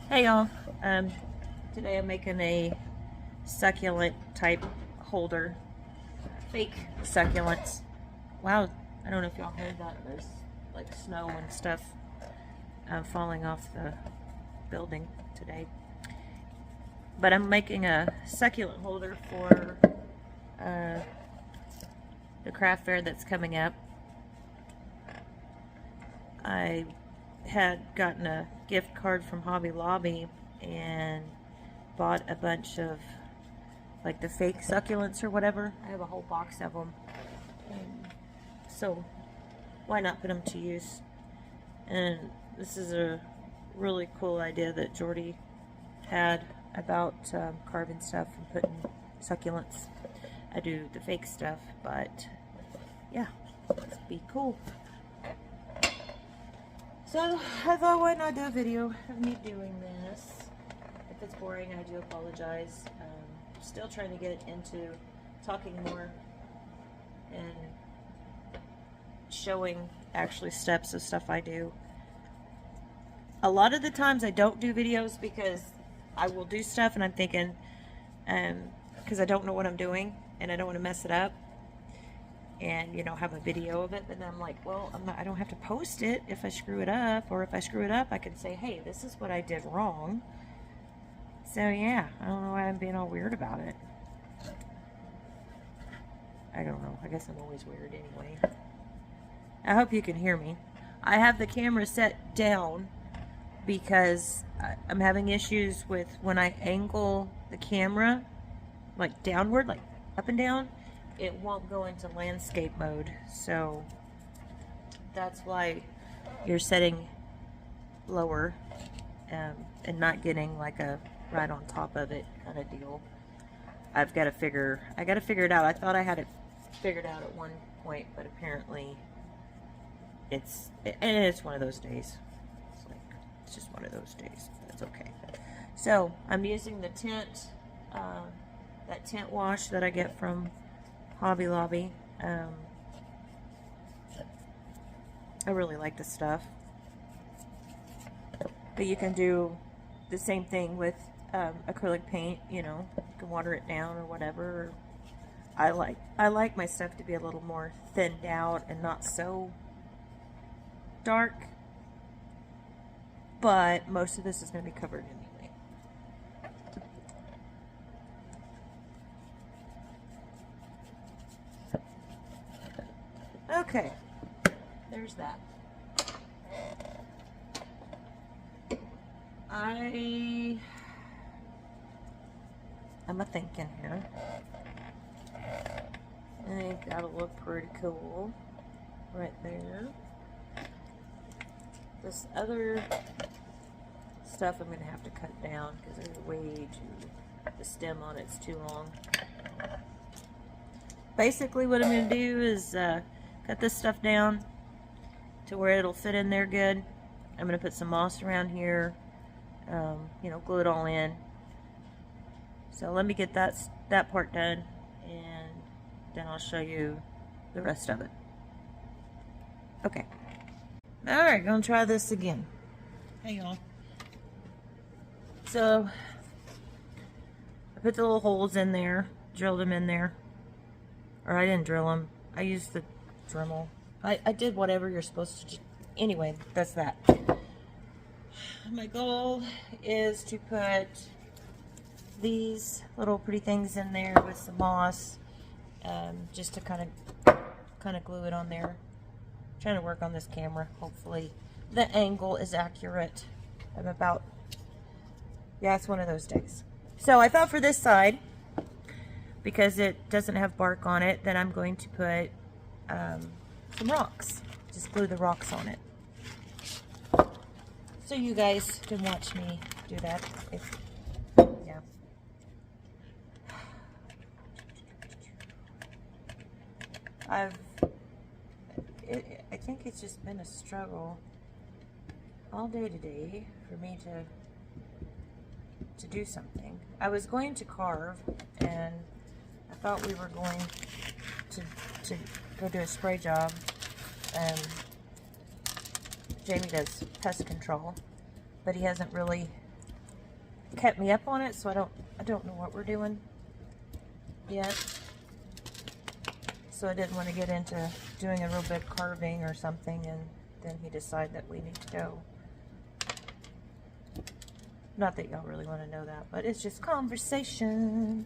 Hey y'all, today I'm making a succulent type holder, fake succulents. Wow, I don't know if y'all heard that, there's like snow and stuff falling off the building today. But I'm making a succulent holder for the craft fair that's coming up. I had gotten a gift card from Hobby Lobby and bought a bunch of like the fake succulents or whatever. I have a whole box of them, so why not put them to use? And this is a really cool idea that Jordy had about carving stuff and putting succulents. I do the fake stuff, but yeah, let's be cool. So I thought, why not do a video of me doing this? If it's boring, I do apologize. Still trying to get into talking more and showing actually steps of stuff I do. A lot of the times I don't do videos because I will do stuff and I'm thinking, because I don't know what I'm doing and I don't want to mess it up and, you know, have a video of it. But then I'm like, well, I don't have to post it if I screw it up, or if I screw it up I can say, hey, this is what I did wrong. So yeah, I don't know why I'm being all weird about it. I don't know, I guess I'm always weird anyway. I hope you can hear me. I have the camera set down because I'm having issues with when I angle the camera like downward, like up and down, it won't go into landscape mode. So that's why you're setting lower and not getting like a right on top of it kind of deal. I got to figure it out. I thought I had it figured out at one point, but apparently it's one of those days. It's just one of those days. That's okay. So I'm using the tent, that tent wash that I get from Hobby Lobby. I really like this stuff. But you can do the same thing with acrylic paint. You know, you can water it down or whatever. I like my stuff to be a little more thinned out and not so dark. But most of this is going to be covered anyway. Okay, there's that. I'm a thinking here. I think that'll look pretty cool right there. This other stuff I'm going to have to cut down because there's the stem on it's too long. Basically what I'm going to do is cut this stuff down to where it'll fit in there good. I'm going to put some moss around here, you know, glue it all in. So let me get that part done, and then I'll show you the rest of it. Okay. Alright, gonna try this again. Hey y'all. So I put the little holes in there, drilled them in there. Or I didn't drill them. I used the Dremel. I did whatever you're supposed to do. Anyway, that's that. My goal is to put these little pretty things in there with some moss, just to kind of glue it on there. I'm trying to work on this camera. Hopefully the angle is accurate. Yeah, it's one of those days. So I thought for this side, because it doesn't have bark on it, then I'm going to put some rocks. Just glue the rocks on it. So you guys can watch me do that. Yeah. I think it's just been a struggle all day today for me to do something. I was going to carve, and I thought we were going to go do a spray job. Jamie does pest control, but he hasn't really kept me up on it, so I don't know what we're doing yet. So I didn't want to get into doing a real big carving or something, and then he decided that we need to go. Not that y'all really want to know that, but it's just conversation.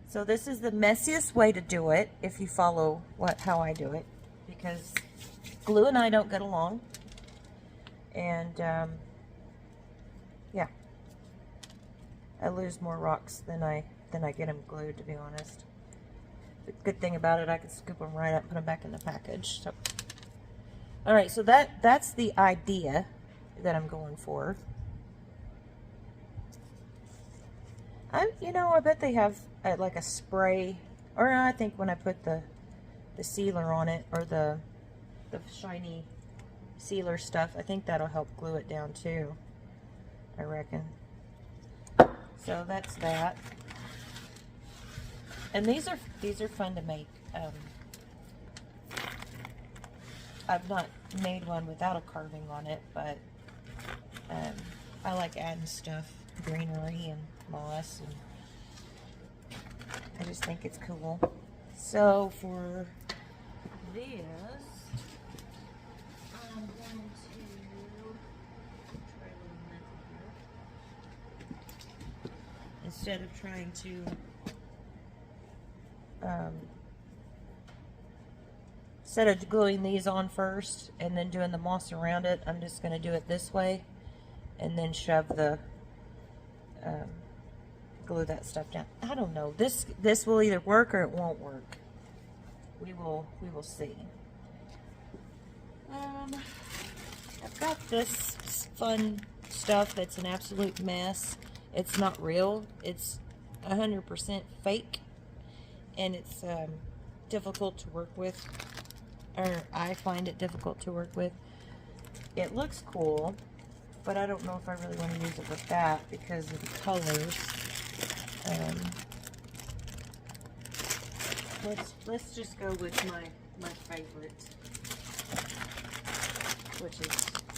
So this is the messiest way to do it if you follow how I do it, because glue and I don't get along. And yeah, I lose more rocks than I get them glued, to be honest. The good thing about it, I can scoop them right up and put them back in the package. So, all right, so that's the idea that I'm going for. I bet they have like a spray, or I think when I put the sealer on it, or the shiny sealer stuff, I think that'll help glue it down too, I reckon. So that's that. And these are fun to make. I've not made one without a carving on it, but I like adding stuff, greenery and moss, and I just think it's cool. So for this, I'm going to try a little method here. Instead of trying to instead of gluing these on first and then doing the moss around it, I'm just going to do it this way and then shove the glue that stuff down. I don't know. This will either work or it won't work. We will see. I've got this fun stuff that's an absolute mess. It's not real. It's 100% fake, and it's difficult to work with, or I find it difficult to work with. It looks cool, but I don't know if I really want to use it with that because of the colors. Let's just go with my favorite,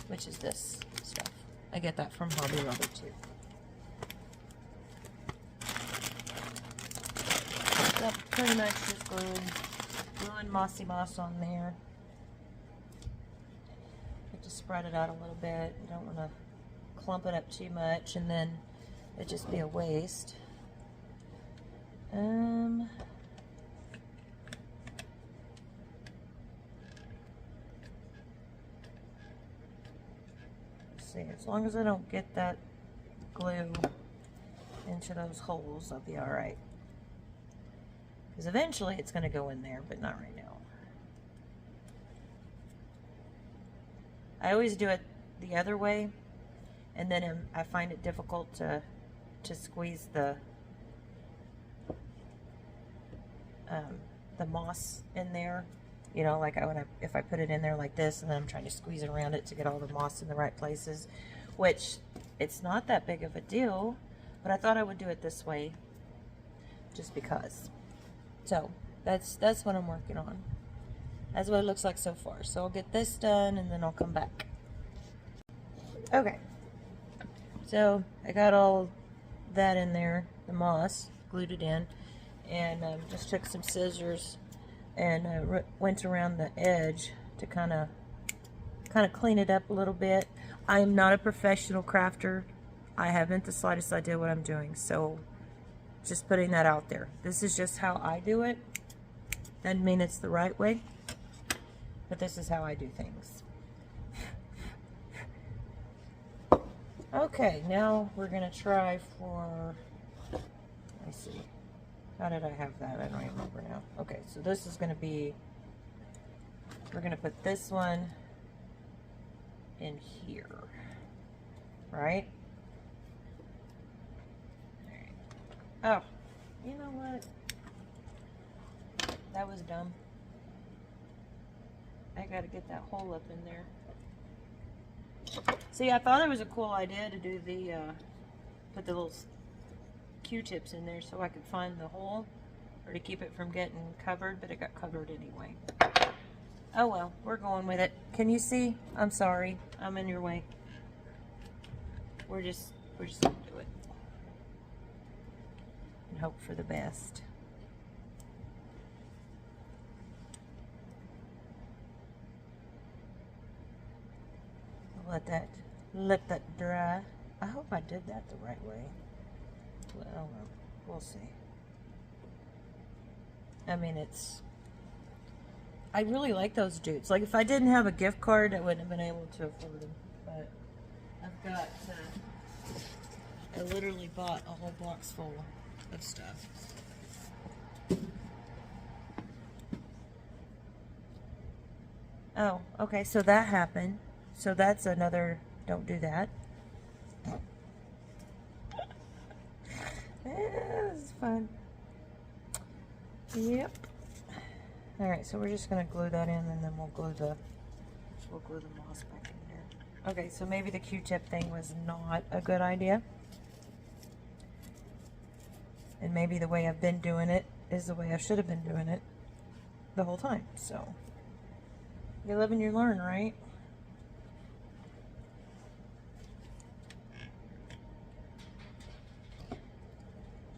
which is this stuff. I get that from Hobby Lobby too. Yep, pretty much just gluing mossy moss on there. Just spread it out a little bit. You don't want to clump it up too much, and then it'd just be a waste. Let's see, as long as I don't get that glue into those holes, I'll be all right. Because eventually it's going to go in there, but not right now. I always do it the other way, and then I find it difficult to squeeze the moss in there. You know, like if I put it in there like this, and then I'm trying to squeeze it around it to get all the moss in the right places, which it's not that big of a deal, but I thought I would do it this way just because. So that's what I'm working on. That's what it looks like so far. So I'll get this done and then I'll come back. Okay. So I got all that in there, the moss, glued it in, and just took some scissors and went around the edge to kind of clean it up a little bit. I am not a professional crafter. I haven't the slightest idea what I'm doing, so just putting that out there. This is just how I do it. Doesn't mean it's the right way, but this is how I do things. Okay, now we're gonna try for, let me see, how did I have that? I don't remember now. Okay, so this is gonna be, we're gonna put this one in here, right? Oh, you know what? That was dumb. I gotta get that hole up in there. See, I thought it was a cool idea to do the, put the little Q-tips in there so I could find the hole, or to keep it from getting covered, but it got covered anyway. Oh well, we're going with it. Can you see? I'm sorry, I'm in your way. we're just gonna do it and hope for the best. Let that dry. I hope I did that the right way. Well, we'll see. I mean, I really like those dudes. Like, if I didn't have a gift card, I wouldn't have been able to afford them. But I've got, I literally bought a whole box full of stuff. Oh, okay, so that happened. So that's another, don't do that. This is fun. Yep. Alright, so we're just gonna glue that in, and then we'll glue the moss back in there. Okay, so maybe the Q-tip thing was not a good idea. And maybe the way I've been doing it is the way I should have been doing it the whole time. So you live and you learn, right?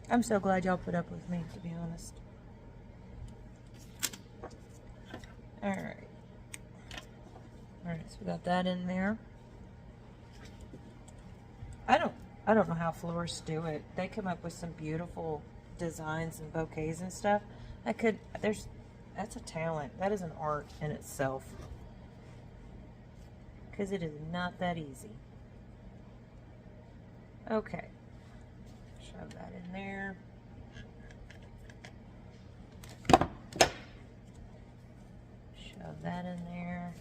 I'm so glad y'all put up with me, to be honest. Alright. Alright, so we got that in there. I don't know how florists do it. They come up with some beautiful designs and bouquets and stuff. That's a talent. That is an art in itself. Because it is not that easy. Okay. Shove that in there. Shove that in there.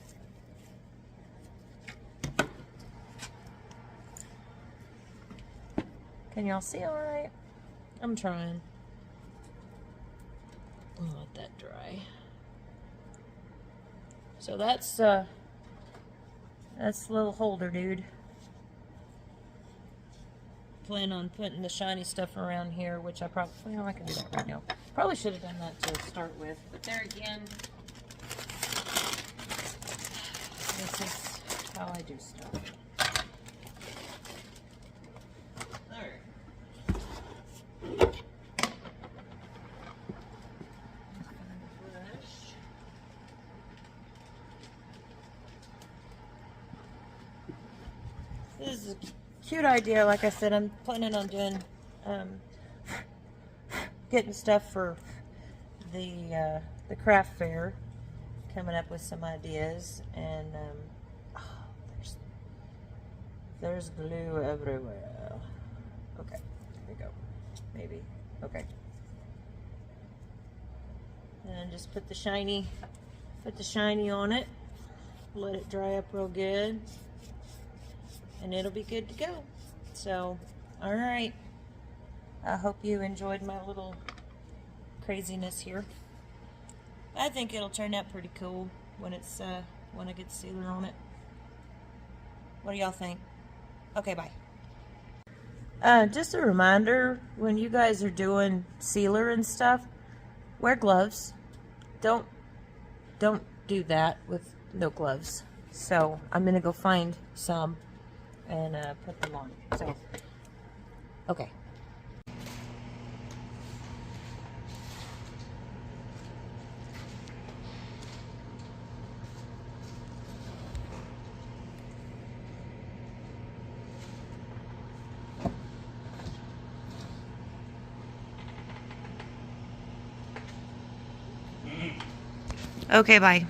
Can y'all see all right? I'm trying. I'll let that dry. So that's the little holder, dude. Plan on putting the shiny stuff around here, which I probably, well, I can do that right now. Probably should have done that to start with, but there again, this is how I do stuff. This is a cute idea. Like I said, I'm planning on doing, getting stuff for the craft fair, coming up with some ideas, and oh, there's glue everywhere. Okay, there we go. Maybe. Okay. And just put the shiny on it. Let it dry up real good. And it'll be good to go. So, alright. I hope you enjoyed my little craziness here. I think it'll turn out pretty cool when it's when I get the sealer on it. What do y'all think? Okay, bye. Just a reminder, when you guys are doing sealer and stuff, wear gloves. Don't do that with no gloves. So I'm gonna go find some and put them on. So, okay. Okay, bye.